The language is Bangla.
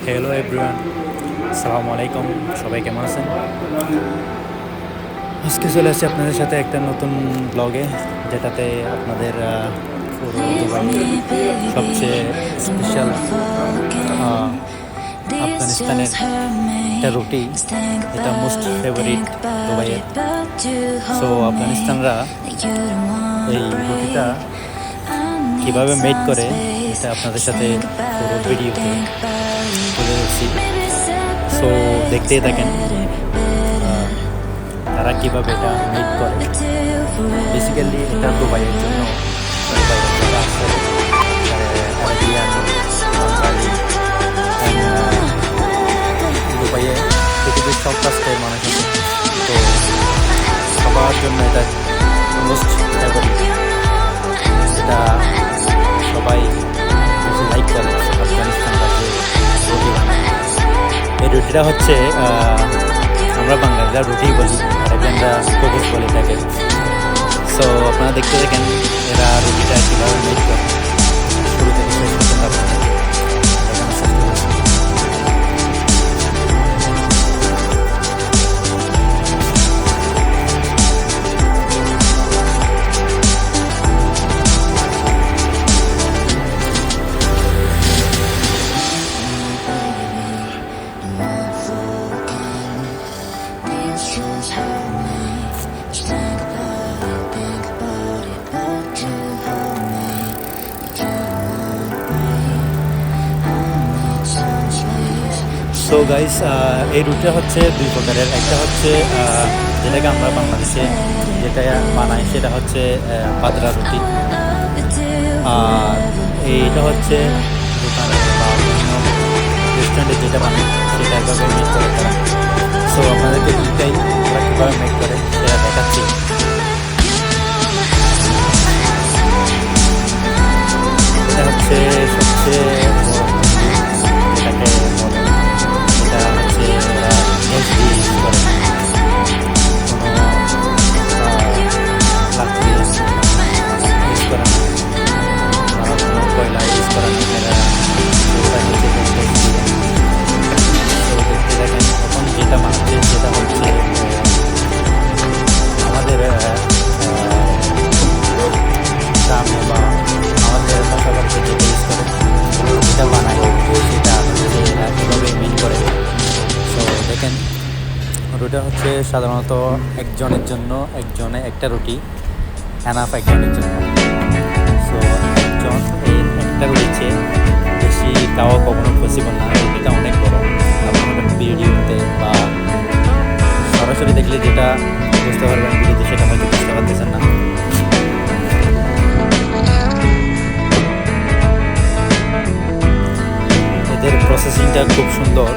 হ্যালো এভরিওয়ান, আসসালামু আলাইকুম। সবাই কেমন আছেন? আজকে চলে আসছি আপনাদের সাথে একটা নতুন ব্লগে, যেটাতে আপনাদের পুরো দুবাইয়ের সবচেয়ে স্পেশাল আফগানিস্তানের একটা রুটি, এটা মোস্ট ফেভারিট দুবাইয়ের। সো আফগানিস্তানরা এই রুটিটা কীভাবে মেড করে এটা আপনাদের সাথে পুরো ভিডিওতে তুলে ধরছি। সো দেখতেই থাকেন তারা কীভাবে এটা মেড করে। বেসিক্যালি এটা দুবাইয়ের জন্য, দুবাইয়ের যারা আছে আরবিয়ান, বাঙালি, দুবাইয়ে পৃথিবীর সব কাস্টের মানুষ আছে, তো সবার জন্য এটা মোস্ট ফেভারিট। এটা সবাই বেশি লাইক করে আফগানিস্তান রাজ্যে রুটি বানায়। এই রুটিটা হচ্ছে আমরা বাঙালিরা রুটি বলি, আরেকজনরা কবুজ বলে থাকে। সো আপনারা দেখতে থাকেন এরা রুটিটা কীভাবে মেড করে, শুরু থেকে শেষ পর্যন্ত আপনাদের দেখানোর চেষ্টা করছি। সো গাইস, এই রুটিটা হচ্ছে দুই প্রকারের। একটা হচ্ছে যেটাকে আমরা বাংলাদেশে যেটা বানাই সেটা হচ্ছে পাতলা রুটি, আর এইটা হচ্ছে দোকানে বা বিভিন্ন রেস্টুরেন্টে যেটা বানাই সেটা এভাবে মেক করে তারা। সো আপনাদেরকে দুইটাই ওরা কীভাবে মেক করে সেটা দেখাচ্ছি। এটা হচ্ছে সবচেয়ে এটাকে বলে, এটা হচ্ছে ওরা গ্যাস দিয়ে ইউজ করে, কোনো লাকড়ি ইউজ করে না, কোনো কয়লা ইউজ করে না, এরা ওরা নিজে গ্যাস দিয়ে। তো দেখতে দেখেন এখন যেটা বানাচ্ছে সেটা হচ্ছে আমাদের গ্রামে বা আমাদের পাশাপাশি যেটা ইউজ করে যেটা বানায় সেটা হচ্ছে এরা কীভাবে মেন করে। সো দেখেন রুটিটা হচ্ছে সাধারণত একজনের জন্য, একজনে একটা রুটি এনাফ একজনের জন্য। সো একজন এই একটা রুটির বেশি খাওয়া কখনো পসিবল না, রুটিটা অনেক বড়। আপনার ভিডিওতে বা সরাসরি দেখলে যেটা বুঝতে পারবেন, ভিডিওতে সেটা হয়তো বুঝতে পারতেছেন না। এদের প্রসেসিংটা খুব সুন্দর।